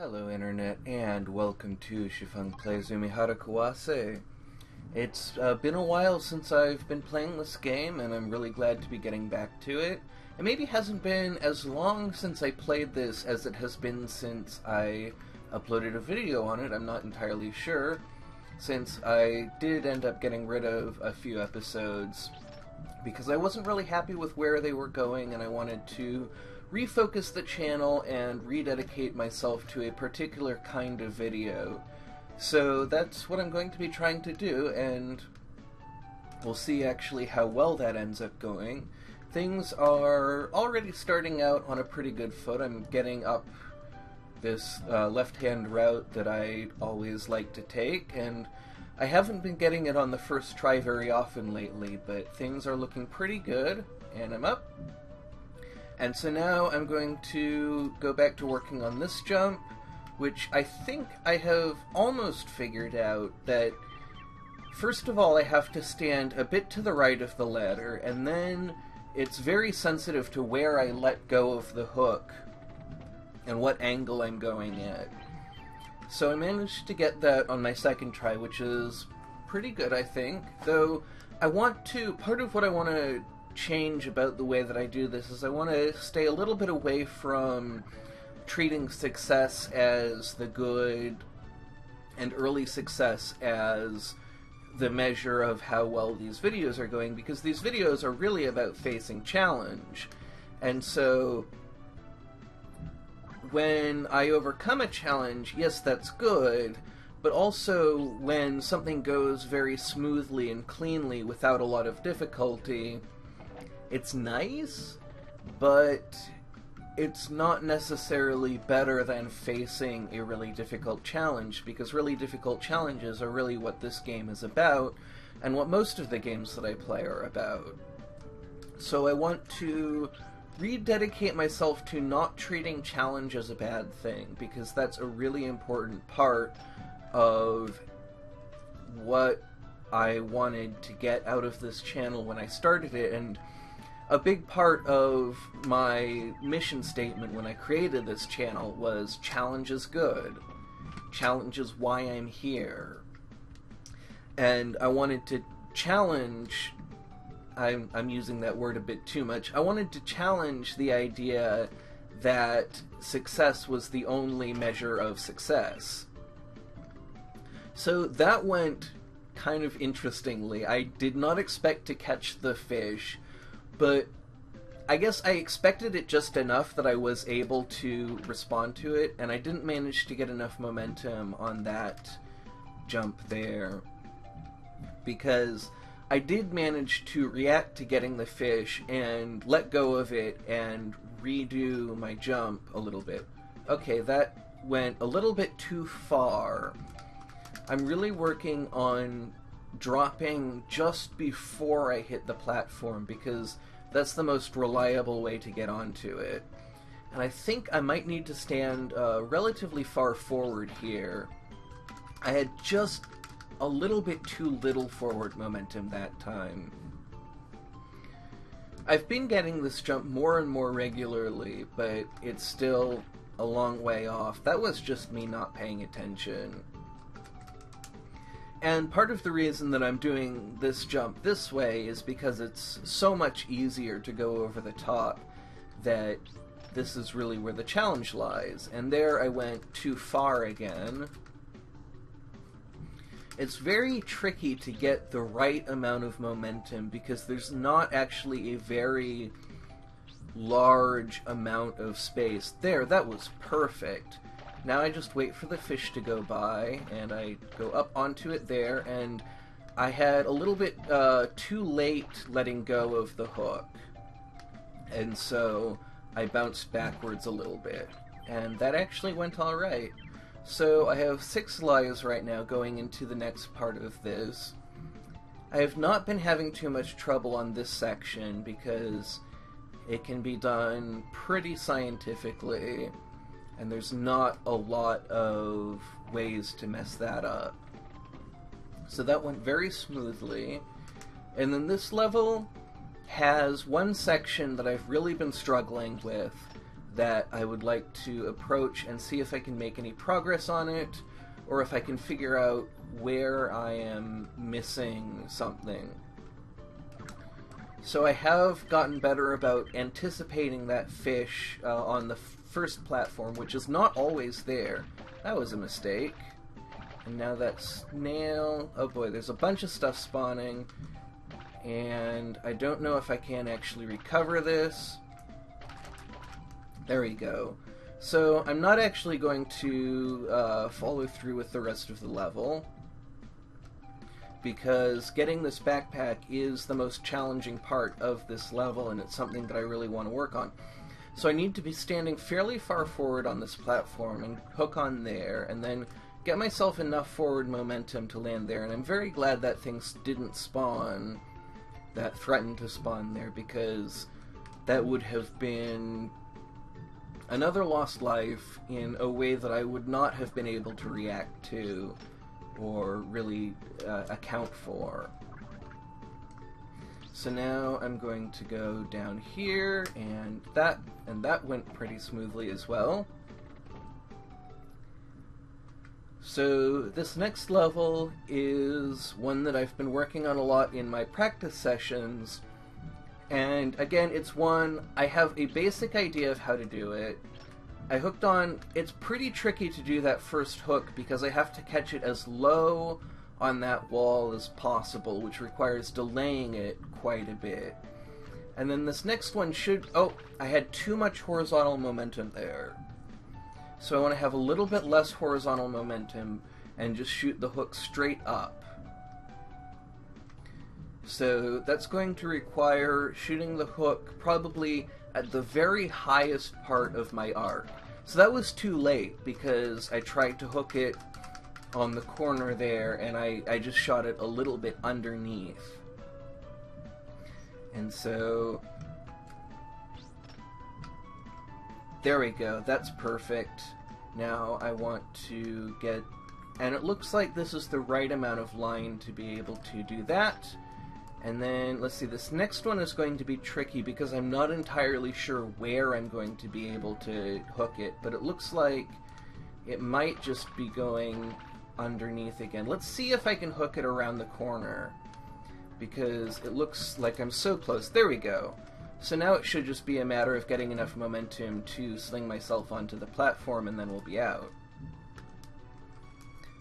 Hello Internet, and welcome to Xifeng Plays Umihara Kawase. It's been a while since I've been playing this game, and I'm really glad to be getting back to it. It maybe hasn't been as long since I played this as it has been since I uploaded a video on it. I'm not entirely sure, since I did end up getting rid of a few episodes because I wasn't really happy with where they were going, and I wanted to refocus the channel and rededicate myself to a particular kind of video. So that's what I'm going to be trying to do, and we'll see actually how well that ends up going. Things are already starting out on a pretty good foot. I'm getting up this left-hand route that I always like to take, and I haven't been getting it on the first try very often lately, but things are looking pretty good, and I'm up. And so now I'm going to go back to working on this jump, which I think I have almost figured out that, first of all, I have to stand a bit to the right of the ladder, and then it's very sensitive to where I let go of the hook and what angle I'm going at. So I managed to get that on my second try, which is pretty good, I think, though part of what I want to change about the way that I do this is I want to stay a little bit away from treating success as the good and early success as the measure of how well these videos are going, because these videos are really about facing challenge. And so when I overcome a challenge, yes, that's good, but also when something goes very smoothly and cleanly without a lot of difficulty, it's nice, but it's not necessarily better than facing a really difficult challenge, because really difficult challenges are really what this game is about, and what most of the games that I play are about. So I want to rededicate myself to not treating challenge as a bad thing, because that's a really important part of what I wanted to get out of this channel when I started it, and a big part of my mission statement when I created this channel was challenge is good. Challenge is why I'm here. And I wanted to challenge, I'm using that word a bit too much, I wanted to challenge the idea that success was the only measure of success. So that went kind of interestingly. I did not expect to catch the fish, but I guess I expected it just enough that I was able to respond to it, and I didn't manage to get enough momentum on that jump there, because I did manage to react to getting the fish and let go of it and redo my jump a little bit. Okay, that went a little bit too far. I'm really working on dropping just before I hit the platform, because that's the most reliable way to get onto it. And I think I might need to stand relatively far forward here. I had just a little bit too little forward momentum that time. I've been getting this jump more and more regularly, but it's still a long way off. That was just me not paying attention. And part of the reason that I'm doing this jump this way is because it's so much easier to go over the top, that this is really where the challenge lies. And there I went too far again. It's very tricky to get the right amount of momentum, because there's not actually a very large amount of space. There, that was perfect. Now I just wait for the fish to go by, and I go up onto it there, and I had a little bit too late letting go of the hook, and so I bounced backwards a little bit, and that actually went alright. So I have 6 lives right now going into the next part of this. I have not been having too much trouble on this section, because it can be done pretty scientifically, and there's not a lot of ways to mess that up. So that went very smoothly. And then this level has one section that I've really been struggling with that I would like to approach and see if I can make any progress on it, or if I can figure out where I am missing something. So I have gotten better about anticipating that fish on the first platform, which is not always there. That was a mistake. And now that snail... Oh boy, there's a bunch of stuff spawning, and I don't know if I can actually recover this. There we go. So I'm not actually going to follow through with the rest of the level, because getting this backpack is the most challenging part of this level, and it's something that I really want to work on. So I need to be standing fairly far forward on this platform and hook on there, and then get myself enough forward momentum to land there. And I'm very glad that things didn't spawn, that threatened to spawn there, because that would have been another lost life in a way that I would not have been able to react to or really account for. So now I'm going to go down here, and that went pretty smoothly as well. So this next level is one that I've been working on a lot in my practice sessions, and again, it's one I have a basic idea of how to do it. I hooked on... It's pretty tricky to do that first hook because I have to catch it as low on that wall as possible, which requires delaying it quite a bit. And then this next one should... Oh, I had too much horizontal momentum there. So I want to have a little bit less horizontal momentum and just shoot the hook straight up. So that's going to require shooting the hook probably at the very highest part of my arc. So that was too late because I tried to hook it on the corner there, and I just shot it a little bit underneath. And so... there we go, that's perfect. Now I want to get... and it looks like this is the right amount of line to be able to do that. And then, let's see, this next one is going to be tricky because I'm not entirely sure where I'm going to be able to hook it, but it looks like it might just be going underneath again. Let's see if I can hook it around the corner, because it looks like I'm so close. There we go. So now it should just be a matter of getting enough momentum to sling myself onto the platform, and then we'll be out.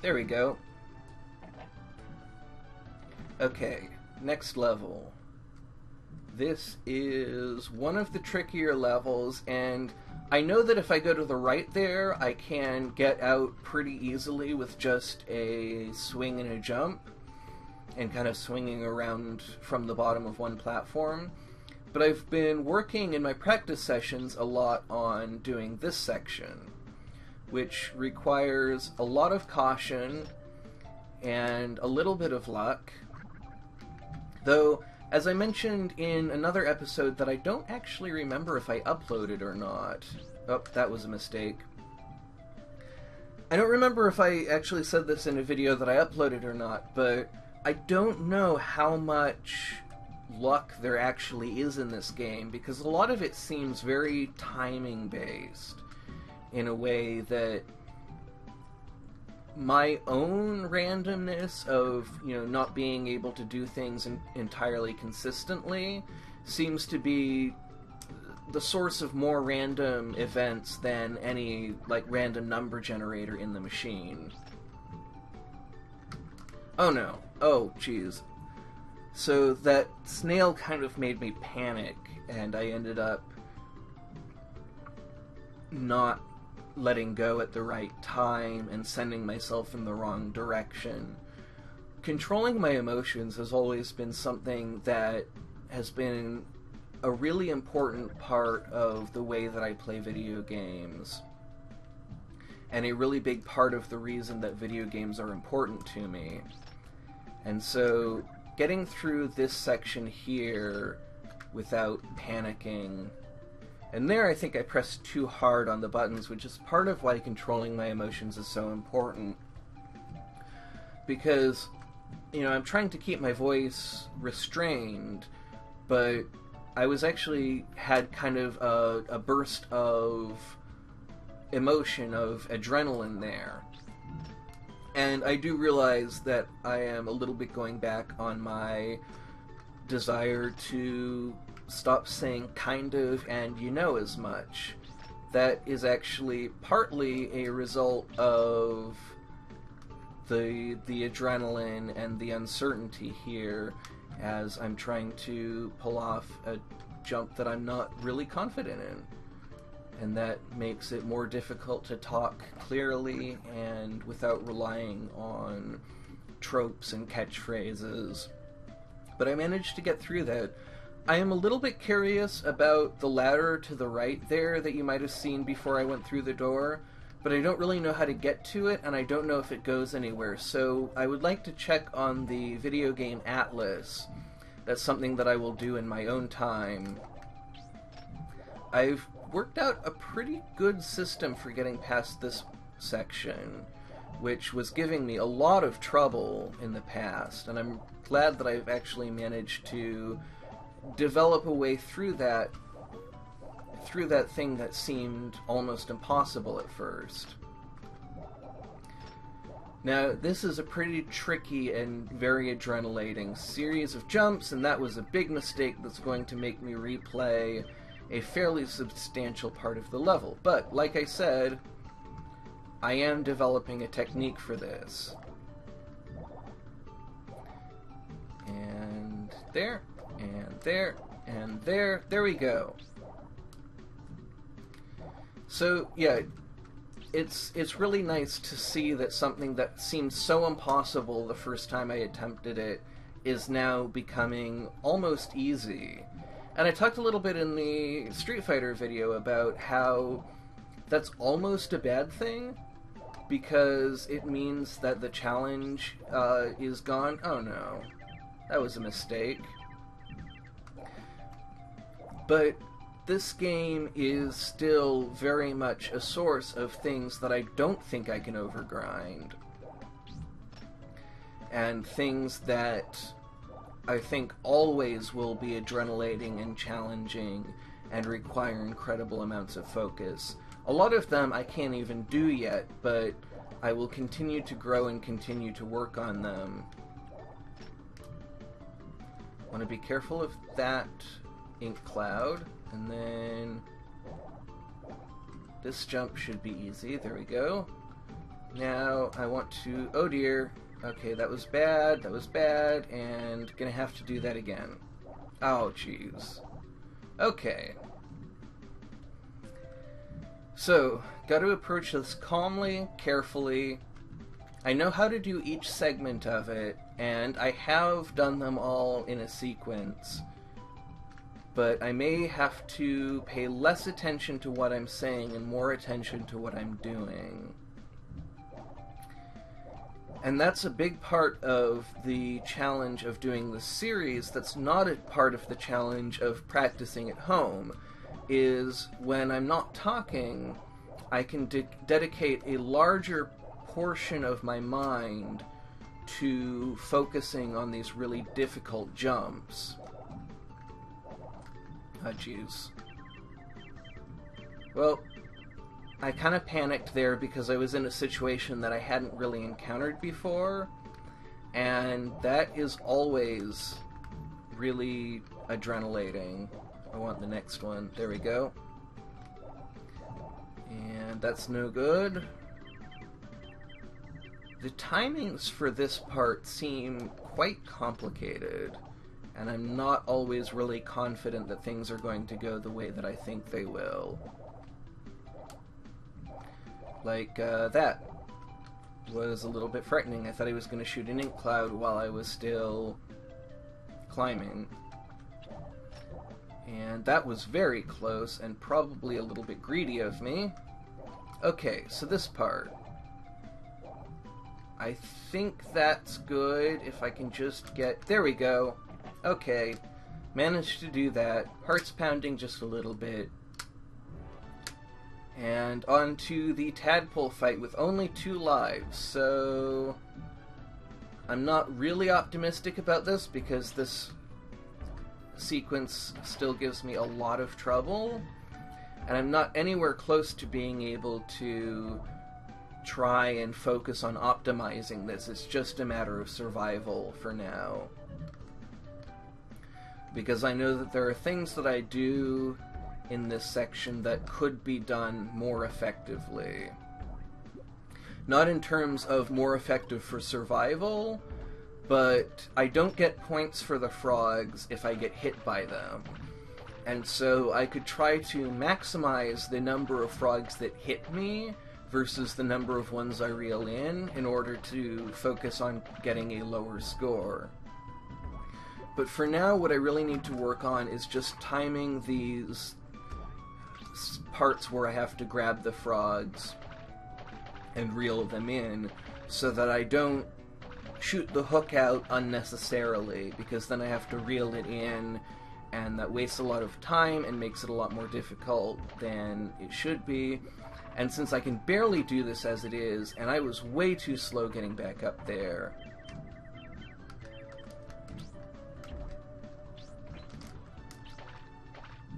There we go. Okay. Next level. This is one of the trickier levels, and I know that if I go to the right there, I can get out pretty easily with just a swing and a jump, and kind of swinging around from the bottom of one platform. But I've been working in my practice sessions a lot on doing this section, which requires a lot of caution and a little bit of luck. Though, as I mentioned in another episode that I don't actually remember if I uploaded or not. Oh, that was a mistake. I don't remember if I actually said this in a video that I uploaded or not, but I don't know how much luck there actually is in this game, because a lot of it seems very timing-based, in a way that my own randomness of, not being able to do things entirely consistently seems to be the source of more random events than any, random number generator in the machine. Oh no. Oh, jeez. So that snail kind of made me panic, and I ended up not letting go at the right time and sending myself in the wrong direction. Controlling my emotions has always been something that has been a really important part of the way that I play video games, and a really big part of the reason that video games are important to me. And so getting through this section here without panicking... And there I think I pressed too hard on the buttons, which is part of why controlling my emotions is so important. Because, I'm trying to keep my voice restrained, but I was actually had kind of a burst of emotion, of adrenaline there. And I do realize that I am a little bit going back on my desire to stop saying kind of and you know as much. That is actually partly a result of the adrenaline and the uncertainty here, as I'm trying to pull off a jump that I'm not really confident in. And that makes it more difficult to talk clearly and without relying on tropes and catchphrases. But I managed to get through that. I am a little bit curious about the ladder to the right there that you might have seen before I went through the door, but I don't really know how to get to it, and I don't know if it goes anywhere, so I would like to check on the video game atlas. That's something that I will do in my own time. I've worked out a pretty good system for getting past this section, which was giving me a lot of trouble in the past, and I'm glad that I've actually managed to develop a way through that thing that seemed almost impossible at first. Now, this is a pretty tricky and very adrenalating series of jumps, and that was a big mistake that's going to make me replay a fairly substantial part of the level. But, like I said, I am developing a technique for this. And there. And there, and there we go. So, yeah, it's really nice to see that something that seemed so impossible the first time I attempted it is now becoming almost easy. And I talked a little bit in the Street Fighter video about how that's almost a bad thing, because it means that the challenge is gone. Oh no, that was a mistake. But this game is still very much a source of things that I don't think I can overgrind. And things that I think always will be adrenalating and challenging and require incredible amounts of focus. A lot of them I can't even do yet, but I will continue to grow and continue to work on them. Want to be careful of that ink cloud, and then this jump should be easy. There we go. Now I want to, oh dear, okay, that was bad, and gonna have to do that again. Oh jeez. Okay. So, gotta approach this calmly, carefully. I know how to do each segment of it, and I have done them all in a sequence. But I may have to pay less attention to what I'm saying and more attention to what I'm doing. And that's a big part of the challenge of doing this series that's not a part of the challenge of practicing at home, is when I'm not talking, I can dedicate a larger portion of my mind to focusing on these really difficult jumps. Oh, jeez. Well, I kind of panicked there because I was in a situation that I hadn't really encountered before, and that is always really adrenalating. I want the next one. There we go. And that's no good. The timings for this part seem quite complicated, and I'm not always really confident that things are going to go the way that I think they will. Like, that was a little bit frightening. I thought he was going to shoot an ink cloud while I was still climbing. And that was very close, and probably a little bit greedy of me. Okay, so this part. I think that's good if I can just get... There we go. Okay, managed to do that. Heart's pounding just a little bit. And on to the tadpole fight with only 2 lives, so... I'm not really optimistic about this because this sequence still gives me a lot of trouble, and I'm not anywhere close to being able to try and focus on optimizing this. It's just a matter of survival for now. Because I know that there are things that I do in this section that could be done more effectively. Not in terms of more effective for survival, but I don't get points for the frogs if I get hit by them. And so I could try to maximize the number of frogs that hit me versus the number of ones I reel in order to focus on getting a lower score. But for now, what I really need to work on is just timing these parts where I have to grab the frogs and reel them in so that I don't shoot the hook out unnecessarily, because then I have to reel it in, and that wastes a lot of time and makes it a lot more difficult than it should be. And since I can barely do this as it is, and I was way too slow getting back up there,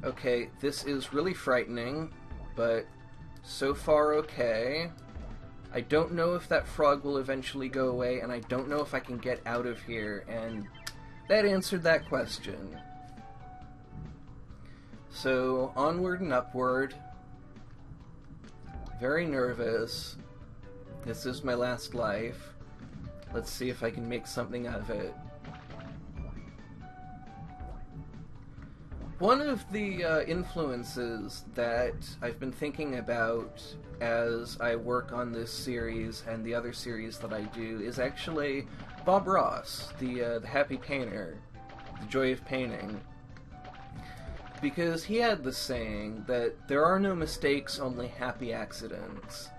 okay, this is really frightening, but so far okay. I don't know if that frog will eventually go away, and I don't know if I can get out of here, and that answered that question. So, onward and upward. Very nervous. This is my last life. Let's see if I can make something out of it. One of the influences that I've been thinking about as I work on this series and the other series that I do is actually Bob Ross, the happy painter, the joy of painting. Because he had the saying that there are no mistakes, only happy accidents.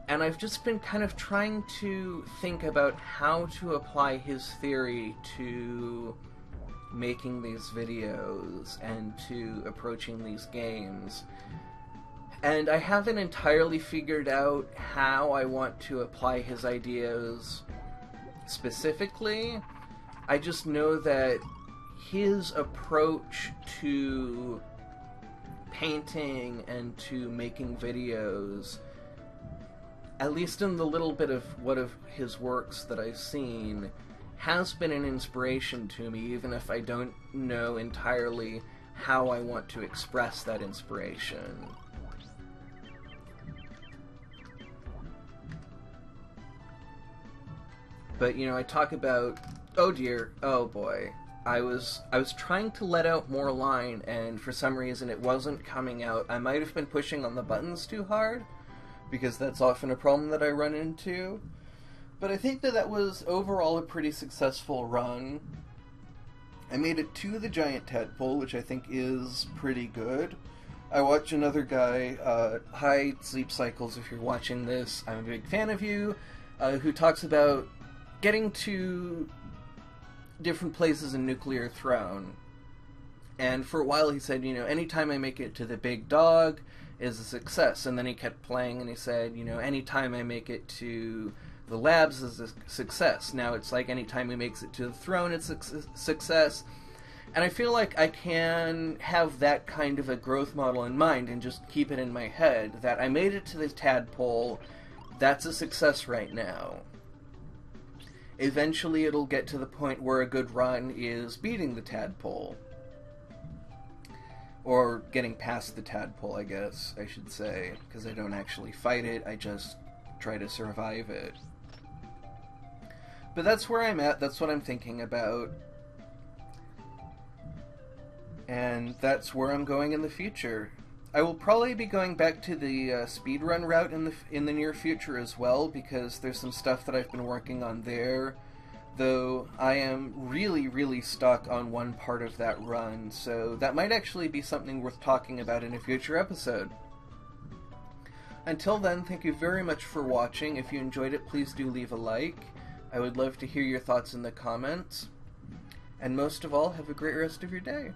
And I've just been kind of trying to think about how to apply his theory to making these videos and to approaching these games. And I haven't entirely figured out how I want to apply his ideas specifically. I just know that his approach to painting and to making videos, at least in the little bit of what of his works that I've seen, has been an inspiration to me, even if I don't know entirely how I want to express that inspiration. But, you know, I talk about, oh dear, oh boy, I was trying to let out more line, and for some reason it wasn't coming out. I might have been pushing on the buttons too hard, because that's often a problem that I run into. But I think that that was overall a pretty successful run. I made it to the giant tadpole, which I think is pretty good. I watched another guy, hi Sleep Cycles, if you're watching this, I'm a big fan of you, who talks about getting to different places in Nuclear Throne. And for a while he said, you know, anytime I make it to the big dog is a success. And then he kept playing and he said, you know, anytime I make it to the labs is a success. Now it's like anytime he makes it to the throne, it's a success. And I feel like I can have that kind of a growth model in mind and just keep it in my head, that I made it to the tadpole, that's a success right now. Eventually it'll get to the point where a good run is beating the tadpole. Or getting past the tadpole, I guess, I should say, because I don't actually fight it, I just try to survive it. But that's where I'm at, that's what I'm thinking about. And that's where I'm going in the future. I will probably be going back to the speedrun route in the near future as well, because there's some stuff that I've been working on there, though I am really stuck on one part of that run, so that might actually be something worth talking about in a future episode. Until then, thank you very much for watching. If you enjoyed it, please do leave a like. I would love to hear your thoughts in the comments. And most of all, have a great rest of your day.